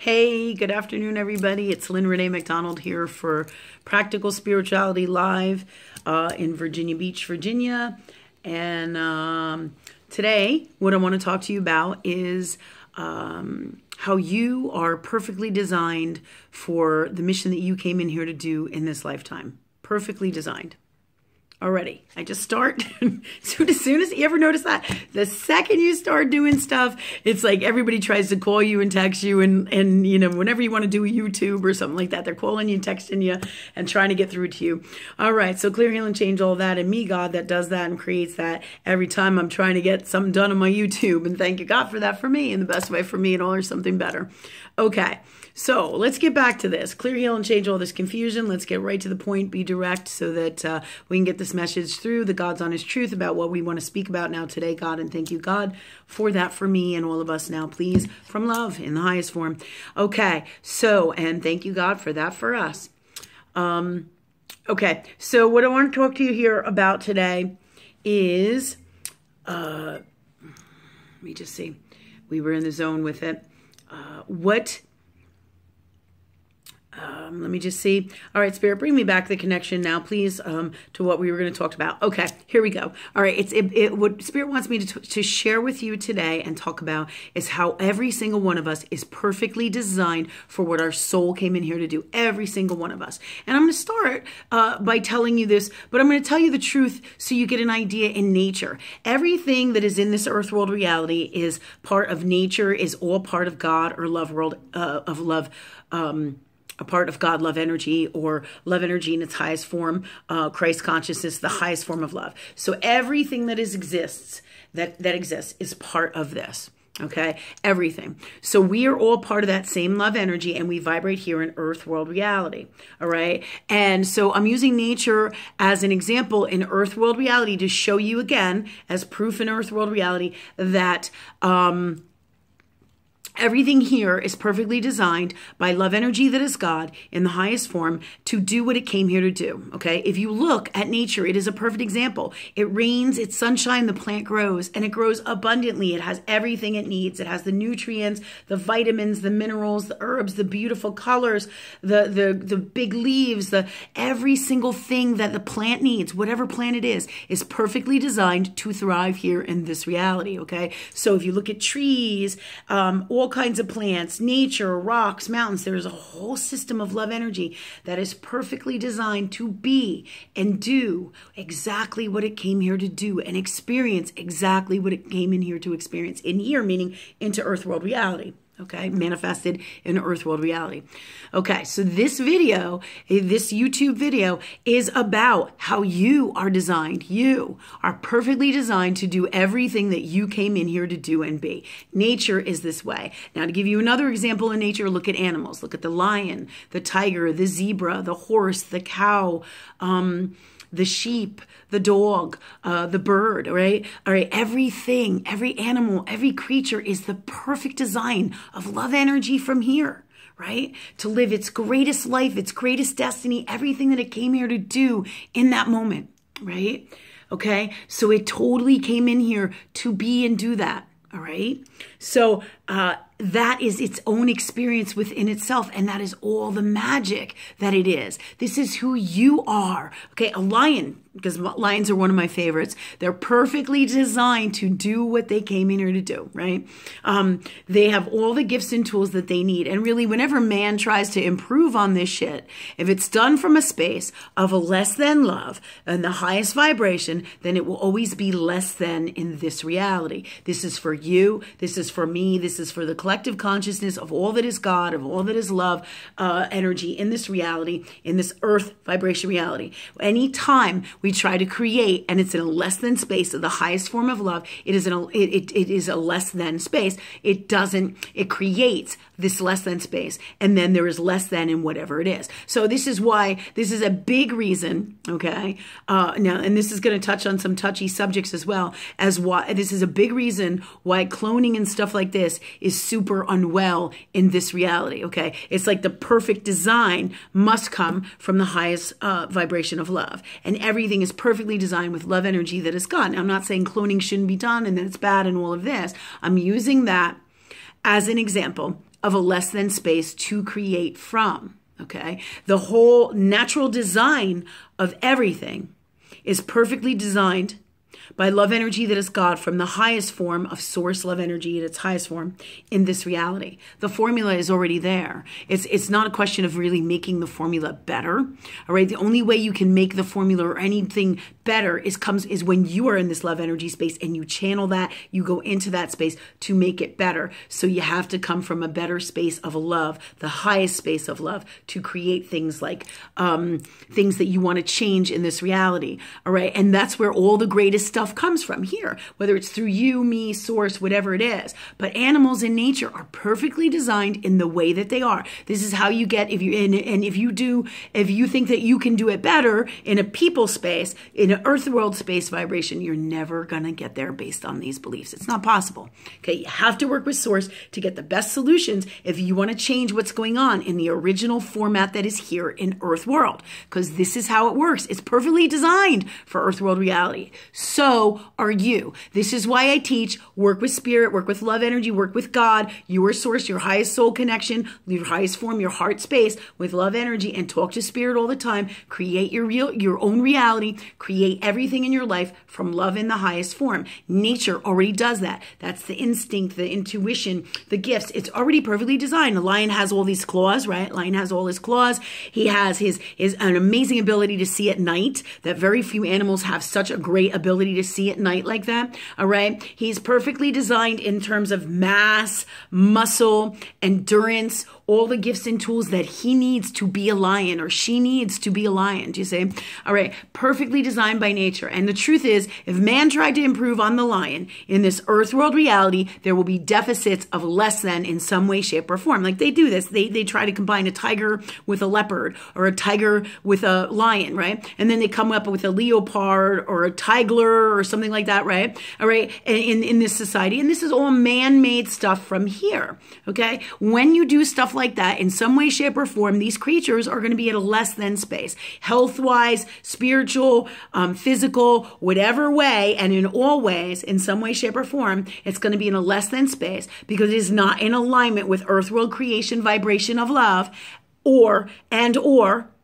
Hey, good afternoon, everybody. It's Lynn Renee McDonald here for Practical Spirituality Live in Virginia Beach, Virginia. And today, what I want to talk to you about is how you are perfectly designed for the mission that you came in here to do in this lifetime. Perfectly designed. Already. I just start. As soon as you ever notice that, the second you start doing stuff, it's like everybody tries to call you and text you and you know, whenever you want to do a YouTube or something like that, they're calling you, texting you, and trying to get through to you. All right. So clear, heal, and change all that. And me, God, that does that and creates that every time I'm trying to get something done on my YouTube. And thank you, God, for that for me and the best way for me and all or something better. Okay. So let's get back to this. Clear, heal, and change all this confusion. Let's get right to the point, be direct so that we can get this message through, the God's honest truth about what we want to speak about now today, God. And thank you, God, for that for me and all of us now, please, from love in the highest form. Okay, so, and thank you, God, for that for us. Okay, so what I want to talk to you here about today is, let me just see. We were in the zone with it. Let me just see. All right, Spirit, bring me back the connection now, please, to what we were going to talk about. Okay, here we go. All right, what Spirit wants me to share with you today and talk about is how every single one of us is perfectly designed for what our soul came in here to do. Every single one of us. And I'm going to start by telling you this, but I'm going to tell you the truth so you get an idea in nature. Everything that is in this earth world reality is part of nature, is all part of God or love world of love. A part of God, love energy, or love energy in its highest form, Christ consciousness, the highest form of love. So everything that exists is part of this. Okay, everything. So we are all part of that same love energy, and we vibrate here in earth world reality. All right. And so I'm using nature as an example in earth world reality to show you again as proof in earth world reality that, everything here is perfectly designed by love energy that is God in the highest form to do what it came here to do. Okay. If you look at nature, it is a perfect example. It rains, it's sunshine, the plant grows, and it grows abundantly. It has everything it needs. It has the nutrients, the vitamins, the minerals, the herbs, the beautiful colors, the big leaves, every single thing that the plant needs, whatever plant it is perfectly designed to thrive here in this reality. Okay. So if you look at trees, all kinds of plants, nature, rocks, mountains. There is a whole system of love energy that is perfectly designed to be and do exactly what it came here to do and experience exactly what it came in here to experience. In here, meaning into earth world reality. Okay, manifested in earth world reality. Okay, so this video, this YouTube video is about how you are designed. You are perfectly designed to do everything that you came in here to do and be. Nature is this way. Now, to give you another example in nature, look at animals. Look at the lion, the tiger, the zebra, the horse, the cow, the sheep, the dog, the bird, right? All right, everything, every animal, every creature is the perfect design of love energy from here, right? To live its greatest life, its greatest destiny, everything that it came here to do in that moment, right? Okay, so it totally came in here to be and do that, all right? So, that is its own experience within itself, and that is all the magic that it is. This is who you are. Okay, a lion, because lions are one of my favorites. They're perfectly designed to do what they came in here to do, right? They have all the gifts and tools that they need. And really, whenever man tries to improve on this shit, if it's done from a space of a less than love and the highest vibration, then it will always be less than in this reality. This is for you. This is for me. This is for the collective consciousness of all that is God, of all that is love, energy in this reality, in this earth vibration reality. Anytime we try to create, and it's in a less than space of the highest form of love, it is a less than space. It creates this less than space, and then there is less than in whatever it is. So this is why, this is a big reason, okay? Now, and this is going to touch on some touchy subjects as well, as why this is a big reason why cloning and stuff like this is super unwell in this reality, okay? It's like the perfect design must come from the highest vibration of love. And everything is perfectly designed with love energy that is God. Now, I'm not saying cloning shouldn't be done and that it's bad and all of this. I'm using that as an example of a less than space to create from. Okay? The whole natural design of everything is perfectly designed by love energy that is God from the highest form of source love energy at its highest form in this reality. The formula is already there. It's not a question of really making the formula better. All right. The only way you can make the formula or anything better is when you are in this love energy space and you channel that, you go into that space to make it better. So you have to come from a better space of love, the highest space of love, to create things like things that you want to change in this reality. All right. And that's where all the greatest stuff comes from here, whether it's through you, me, source, whatever it is. But animals in nature are perfectly designed in the way that they are. This is how you get, if you think that you can do it better in a people space, in an earth world space vibration, you're never going to get there based on these beliefs. It's not possible. Okay. You have to work with source to get the best solutions if you want to change what's going on in the original format that is here in earth world, because this is how it works. It's perfectly designed for earth world reality. So are you. This is why I teach work with spirit, work with love energy, work with God, your source, your highest soul connection, your highest form, your heart space with love energy, and talk to spirit all the time. Create your own reality. Create everything in your life from love in the highest form. Nature already does that. That's the instinct, the intuition, the gifts. It's already perfectly designed. The lion has all these claws, right? Lion has all his claws. He has an amazing ability to see at night that very few animals have such a great ability to see at night like that. All right. He's perfectly designed in terms of mass, muscle, endurance, all the gifts and tools that he needs to be a lion or she needs to be a lion. Do you see? All right. Perfectly designed by nature. And the truth is, if man tried to improve on the lion in this earth world reality, there will be deficits of less than in some way, shape, or form. Like they do this. They try to combine a tiger with a leopard or a tiger with a lion, right? And then they come up with a leopard or a tiger or something like that, right? All right. In this society. And this is all man-made stuff from here. Okay. When you do stuff like that in some way, shape, or form, these creatures are going to be at a less than space, health-wise, spiritual, physical, whatever way, and in all ways, in some way, shape, or form, it's going to be in a less than space because it is not in alignment with earth world creation vibration of love or,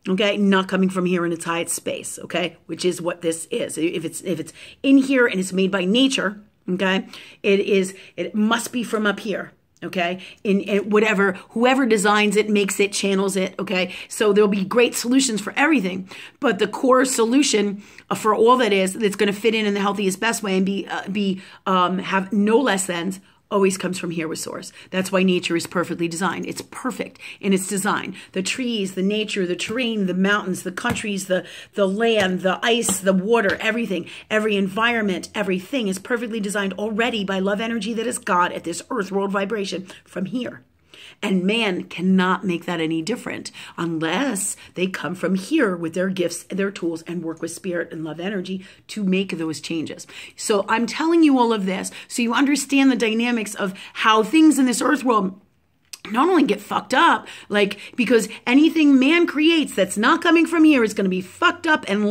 okay, not coming from here in its highest space, okay, which is what this is. If it's in here and it's made by nature, okay, it must be from up here. Okay, in whoever designs it, makes it, channels it. Okay, so there'll be great solutions for everything, but the core solution for all that's going to fit in the healthiest, best way and have no less than's always comes from here with source. That's why nature is perfectly designed. It's perfect in its design. The trees, the nature, the terrain, the mountains, the countries, the land, the ice, the water, everything, every environment, everything is perfectly designed already by love energy that is God at this earth world vibration from here. And man cannot make that any different unless they come from here with their gifts, their tools, and work with spirit and love energy to make those changes. So I'm telling you all of this so you understand the dynamics of how things in this earth world not only get fucked up, like, because anything man creates that's not coming from here is going to be fucked up and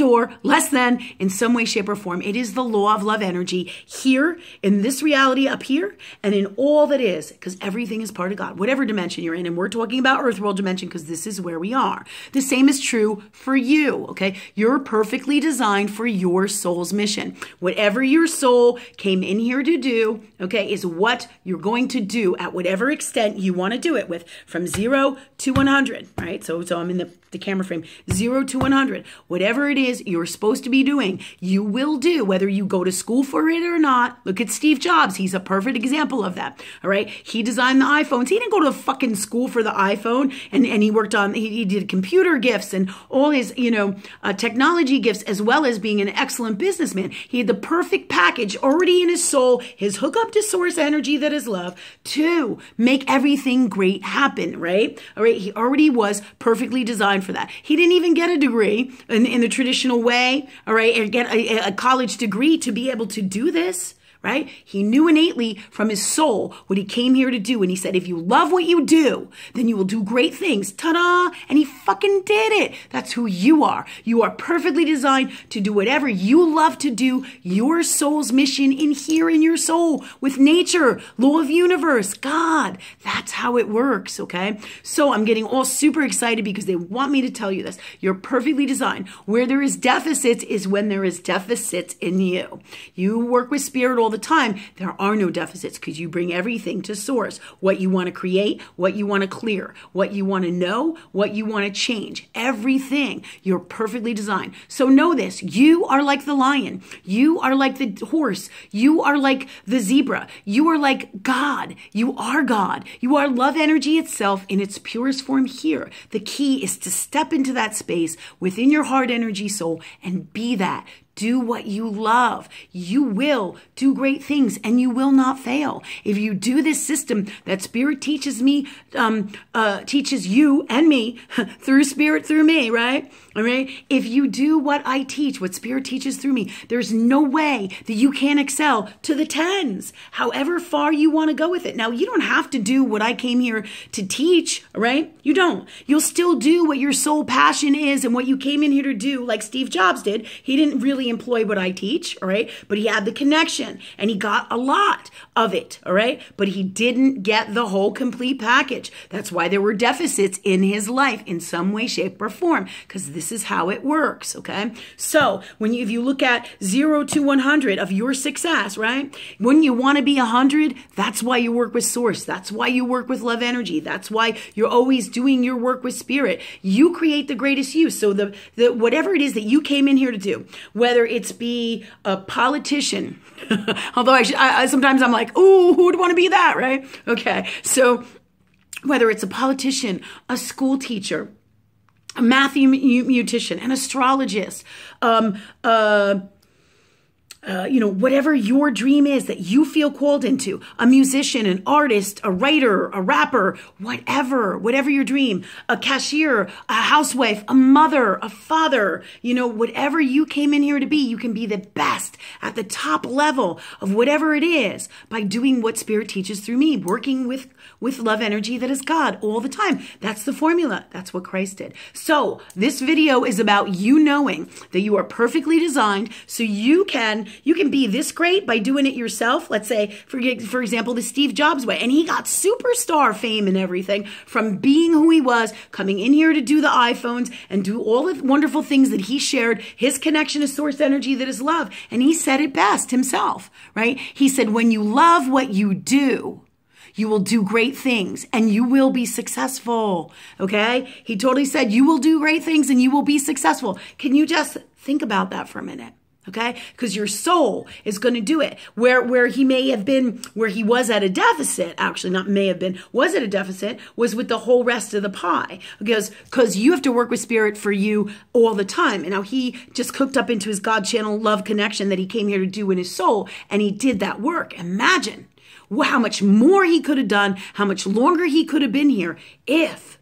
or less than in some way, shape, or form. It is the law of love energy here in this reality up here and in all that is, because everything is part of God, whatever dimension you're in. And we're talking about earth world dimension because this is where we are. The same is true for you. Okay. You're perfectly designed for your soul's mission. Whatever your soul came in here to do, okay, is what you're going to do at whatever extent you want to do it with, from 0 to 100, right? So I'm in the camera frame, 0 to 100. Whatever it is you're supposed to be doing, you will do, whether you go to school for it or not. Look at Steve Jobs. He's a perfect example of that, all right? He designed the iPhones. He didn't go to fucking school for the iPhone, and he worked on, he did computer gifts and all his, technology gifts, as well as being an excellent businessman. He had the perfect package already in his soul, his hookup to source energy that is love, to make everything great happen, right? All right. He already was perfectly designed for that. He didn't even get a degree in the traditional way, all right, or get a college degree to be able to do this, right? He knew innately from his soul what he came here to do. And he said, if you love what you do, then you will do great things. Ta-da! And he fucking did it. That's who you are. You are perfectly designed to do whatever you love to do, your soul's mission in here in your soul with nature, law of universe, God. That's how it works, okay? So I'm getting all super excited because they want me to tell you this. You're perfectly designed. Where there is deficits is when there is deficits in you. You work with spirit all the time. There are no deficits because you bring everything to source. What you want to create, what you want to clear, what you want to know, what you want to change. Everything. You're perfectly designed. So know this. You are like the lion. You are like the horse. You are like the zebra. You are like God. You are God. You are love energy itself in its purest form here. The key is to step into that space within your heart energy soul and be that. Do what you love. You will do great things and you will not fail. If you do this system that spirit teaches me, teaches you and me through spirit, through me, right? All right. If you do what I teach, what spirit teaches through me, there's no way that you can't excel to the tens, however far you want to go with it. Now, you don't have to do what I came here to teach, right? You don't. You'll still do what your soul passion is and what you came in here to do, like Steve Jobs did. He didn't really employ what I teach, all right? But he had the connection and he got a lot of it, all right? But he didn't get the whole complete package. That's why there were deficits in his life in some way, shape, or form, because this is how it works, okay? So if you look at 0 to 100 of your success, right? When you want to be 100, that's why you work with source. That's why you work with love energy. That's why you're always doing your work with spirit. You create the greatest you. So the whatever it is that you came in here to do, whether it's be a politician, although I sometimes I'm like, ooh, who would want to be that, right? Okay, so whether it's a politician, a school teacher, a mathematician, an astrologist, whatever your dream is that you feel called into, a musician, an artist, a writer, a rapper, whatever your dream, a cashier, a housewife, a mother, a father, whatever you came in here to be, you can be the best at the top level of whatever it is by doing what spirit teaches through me, working with love energy that is God all the time. That's the formula. That's what Christ did. So this video is about you knowing that you are perfectly designed so you can be this great by doing it yourself. Let's say, for example, the Steve Jobs way. And he got superstar fame and everything from being who he was, coming in here to do the iPhones and do all the wonderful things that he shared, his connection to source energy that is love. And he said it best himself, right? He said, when you love what you do, you will do great things and you will be successful. Okay? He totally said you will do great things and you will be successful. Can you just think about that for a minute? Okay? Because your soul is going to do it. Where he may have been, where he was at a deficit, actually not may have been, was at a deficit, was with the whole rest of the pie. Because you have to work with spirit for you all the time. And now he just hooked up into his God channel love connection that he came here to do in his soul. And he did that work. Imagine how much more he could have done, how much longer he could have been here if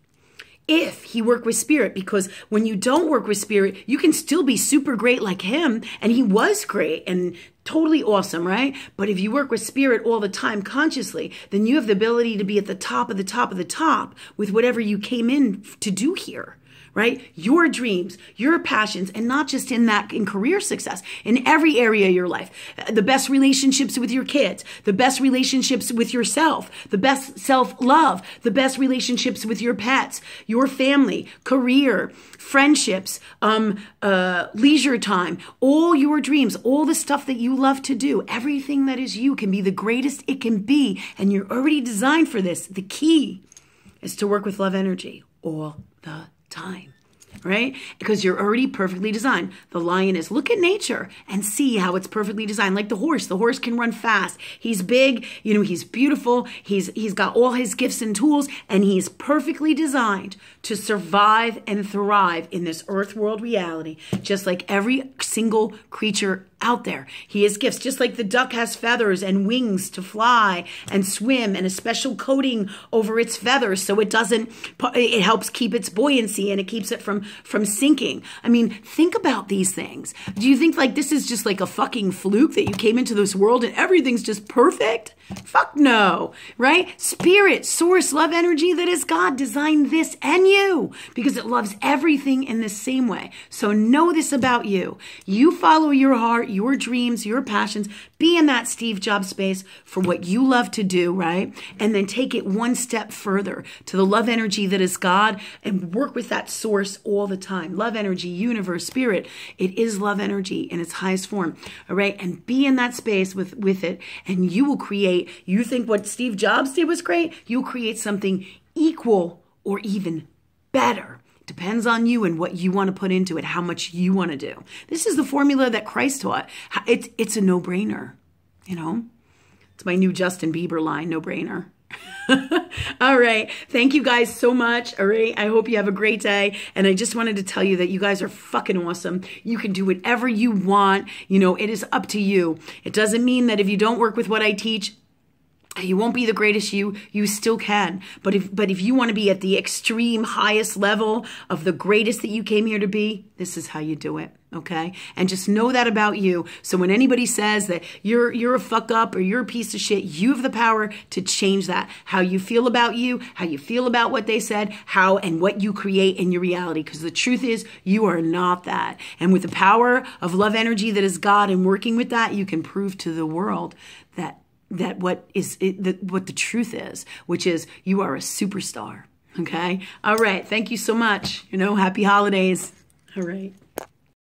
he worked with spirit. Because when you don't work with spirit, you can still be super great like him. And he was great and totally awesome, right? But if you work with spirit all the time consciously, then you have the ability to be at the top of the top of the top with whatever you came in to do here. Right? Your dreams, your passions, and not just in career success, in every area of your life. The best relationships with your kids, the best relationships with yourself, the best self-love, the best relationships with your pets, your family, career, friendships, leisure time, all your dreams, all the stuff that you love to do, everything that is you can be the greatest it can be. And you're already designed for this. The key is to work with love energy all the time, right? Because you're already perfectly designed. The lion is, look at nature and see how it's perfectly designed. Like the horse can run fast. He's big, he's beautiful. He's got all his gifts and tools, and he's perfectly designed to survive and thrive in this earth world reality, just like every single creature out there. He has gifts, just like the duck has feathers and wings to fly and swim and a special coating over its feathers so it helps keep its buoyancy and it keeps it from sinking. I mean, think about these things. Do you think like this is just like a fucking fluke that you came into this world and everything's just perfect? Fuck no, right? Spirit, source, love energy that is God designed this and you because it loves everything in the same way. So know this about you. You follow your heart, your dreams, your passions. Be in that Steve Jobs space for what you love to do, right? And then take it one step further to the love energy that is God and work with that source all the time. Love energy, universe, spirit. It is love energy in its highest form, all right? And be in that space with it and you will create. You think what Steve Jobs did was great? You'll create something equal or even better. Depends on you and what you want to put into it, how much you want to do. This is the formula that Christ taught. It's a no-brainer, you know? It's my new Justin Bieber line, no-brainer. All right. Thank you guys so much. All right. I hope you have a great day. And I just wanted to tell you that you guys are fucking awesome. You can do whatever you want. You know, it is up to you. It doesn't mean that if you don't work with what I teach, you won't be the greatest you still can. But if you want to be at the extreme highest level of the greatest that you came here to be, this is how you do it. Okay? And just know that about you. So when anybody says that you're a fuck up or you're a piece of shit, you have the power to change that. How you feel about you, how you feel about what they said, how and what you create in your reality. Because the truth is, you are not that. And with the power of love energy that is God and working with that, you can prove to the world that what the truth is, which is you are a superstar. Okay? All right. Thank you so much. You know, happy holidays. All right.